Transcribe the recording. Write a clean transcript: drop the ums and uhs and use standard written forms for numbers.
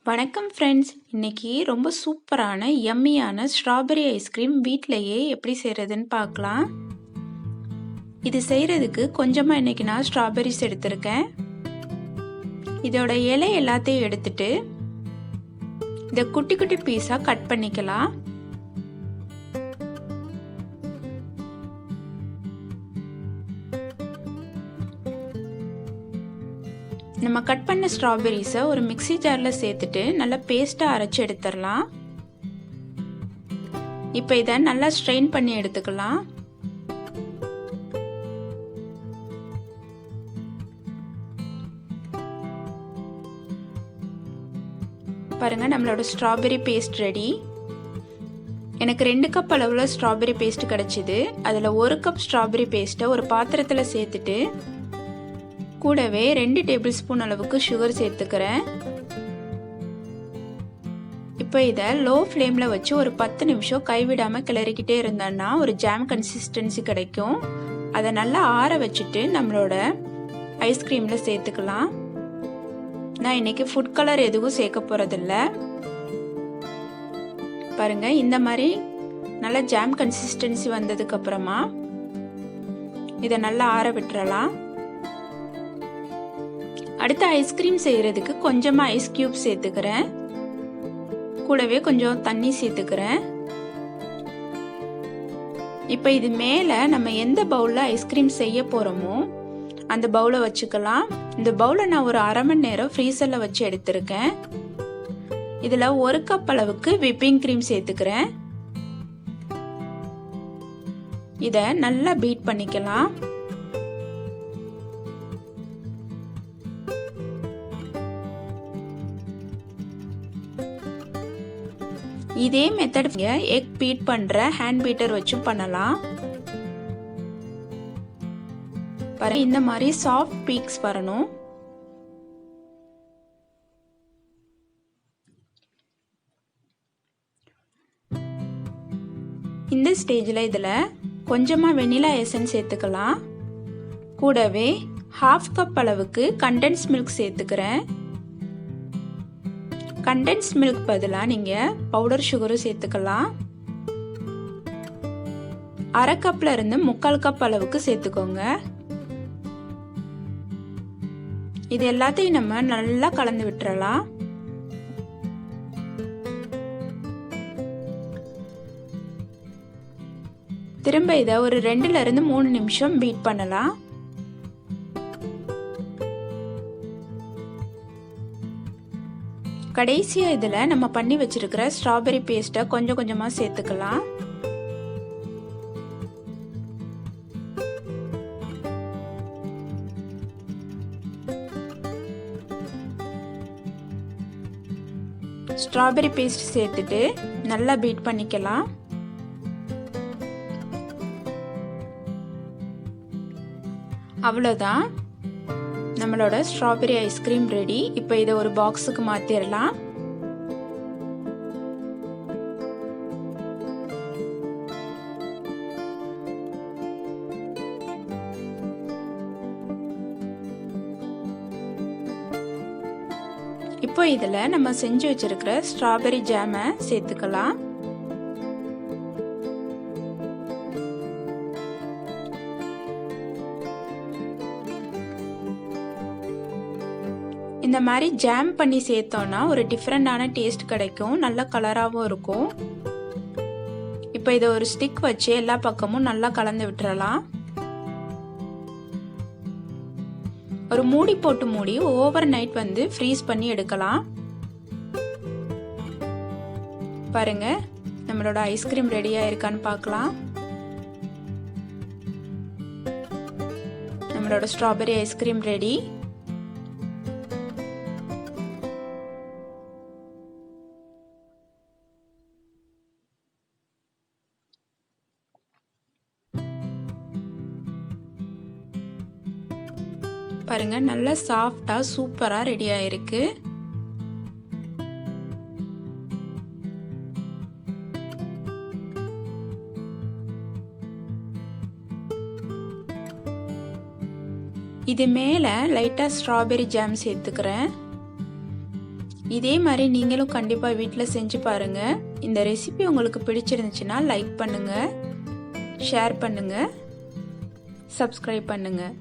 வணக்கம் ஃப்ரெண்ட்ஸ், இன்னைக்கு ரொம்ப சூப்பரான யம்மியான ஸ்ட்ராபெரி ஐஸ்கிரீம் வீட்டிலையே எப்படி செய்கிறதுன்னு பார்க்கலாம். இது செய்கிறதுக்கு கொஞ்சமாக இன்னைக்கு நான் ஸ்ட்ராபெரிஸ் எடுத்திருக்கேன். இதோட இலை எல்லாத்தையும் எடுத்துட்டு இதை குட்டி குட்டி பீஸாக கட் பண்ணிக்கலாம். நம்ம கட் பண்ண ஸ்ட்ராபெரிஸை ஒரு மிக்ஸி ஜாரில் சேர்த்துட்டு நல்லா பேஸ்ட்டாக அரைச்சி எடுத்துடலாம். இப்போ இதை நல்லா ஸ்ட்ரெயின் பண்ணி எடுத்துக்கலாம். பாருங்க, நம்மளோட ஸ்ட்ராபெரி பேஸ்ட் ரெடி. எனக்கு 2 கப் அளவில் ஸ்ட்ராபெரி பேஸ்ட் கிடச்சிது. அதில் 1 கப் ஸ்ட்ராபெரி பேஸ்ட்டை ஒரு பாத்திரத்தில் சேர்த்துட்டு கூடவே 2 டேபிள் ஸ்பூன் அளவுக்கு சுகர் சேர்த்துக்கிறேன். இப்போ இதை லோ ஃப்ளேமில் வச்சு ஒரு 10 நிமிஷம் கைவிடாமல் கிளறிக்கிட்டே இருந்தோன்னா ஒரு ஜாம் கன்சிஸ்டன்சி கிடைக்கும். அதை நல்லா ஆற வச்சுட்டு நம்மளோட ஐஸ்கிரீமில் சேர்த்துக்கலாம். நான் இன்னைக்கு ஃபுட் கலர் எதுவும் சேர்க்க போகிறதில்ல. பாருங்க, இந்த மாதிரி நல்லா ஜாம் கன்சிஸ்டன்சி வந்ததுக்கு அப்புறமா இதை நல்லா ஆற விட்டுறலாம். அடுத்த ஐஸ்கிரீம் செய்யறதுக்கு கொஞ்சமாக ஐஸ் கியூப் சேர்த்துக்கிறேன். கூடவே கொஞ்சம் தண்ணி சேர்த்துக்கிறேன். இப்போ இது மேலே நம்ம எந்த பவுலில் ஐஸ்கிரீம் செய்ய போகிறோமோ அந்த பவுலை வச்சுக்கலாம். இந்த பவுலை நான் ஒரு அரை மணி நேரம் ஃப்ரீசரில் வச்சு எடுத்திருக்கேன். இதில் 1 கப் அளவுக்கு விப்பிங் க்ரீம் சேர்த்துக்கிறேன். இதை நல்லா பீட் பண்ணிக்கலாம். இதே மெத்தட் எக் பீட் பண்ற ஹேண்ட் பீட்டர் வச்சும் பண்ணலாம். பாருங்க, இந்த மாதிரி சாஃப்ட் பீக்ஸ் வரணும். இந்த ஸ்டேஜ்ல இதுல கொஞ்சமா வெனிலா எசன்ஸ் சேர்த்துக்கலாம். கூடவே 1/2 கப் அளவுக்கு கண்டென்ஸ்ட் மில்க் சேர்த்துக்கிறேன். கண்டென்ஸ்ட் மில்க் பதிலாக நீங்கள் பவுடர் சுகரும் சேர்த்துக்கலாம். 1/2 கப்ல இருந்து 3/4 கப் அளவுக்கு சேர்த்துக்கோங்க. இது எல்லாத்தையும் நம்ம நல்லா கலந்து விட்டுறலாம். திரும்ப இதை ஒரு 2ல இருந்து 3 நிமிஷம் பீட் பண்ணலாம். கடைசியாக இதில் நம்ம பண்ணி வச்சிருக்கிற ஸ்ட்ராபெரி பேஸ்ட்டை கொஞ்சம் கொஞ்சமாக சேர்த்துக்கலாம். ஸ்ட்ராபெரி பேஸ்ட் சேர்த்துட்டு நல்லா பீட் பண்ணிக்கலாம். அவ்வளோதான், நம்மளோட ஸ்ட்ராபெரி ஐஸ்கிரீம் ரெடி. இப்போ இதை ஒரு பாக்ஸுக்கு மாற்றிடலாம். இப்போ இதில் நம்ம செஞ்சு வச்சிருக்கிற ஸ்ட்ராபெரி ஜாமை சேர்த்துக்கலாம். இந்த மாதிரி ஜாம் பண்ணி சேர்த்தோன்னா ஒரு டிஃப்ரெண்டான டேஸ்ட் கிடைக்கும், நல்ல கலராகவும் இருக்கும். இப்போ இதை ஒரு ஸ்டிக் வச்சு எல்லா பக்கமும் நல்லா கலந்து விட்டுறலாம். ஒரு மூடி போட்டு மூடி ஓவர் நைட் ஃப்ரீஸ் பண்ணி எடுக்கலாம். பாருங்க, நம்மளோட ஐஸ்கிரீம் ரெடியா இருக்கான்னு பார்க்கலாம். நம்மளோட ஸ்ட்ராபெரி ஐஸ்கிரீம் ரெடி. பாருங்க, நல்லா சாஃப்டா சூப்பரா ரெடி ஆயிருக்கு. இது மேலே லைட்டாக ஸ்ட்ராபெரி ஜாம் சேர்த்துக்கிறேன். இதே மாதிரி நீங்களும் கண்டிப்பாக வீட்டில் செஞ்சு பாருங்கள். இந்த ரெசிபி உங்களுக்கு பிடிச்சிருந்துச்சுன்னா லைக் பண்ணுங்கள், ஷேர் பண்ணுங்கள், சப்ஸ்கிரைப் பண்ணுங்கள்.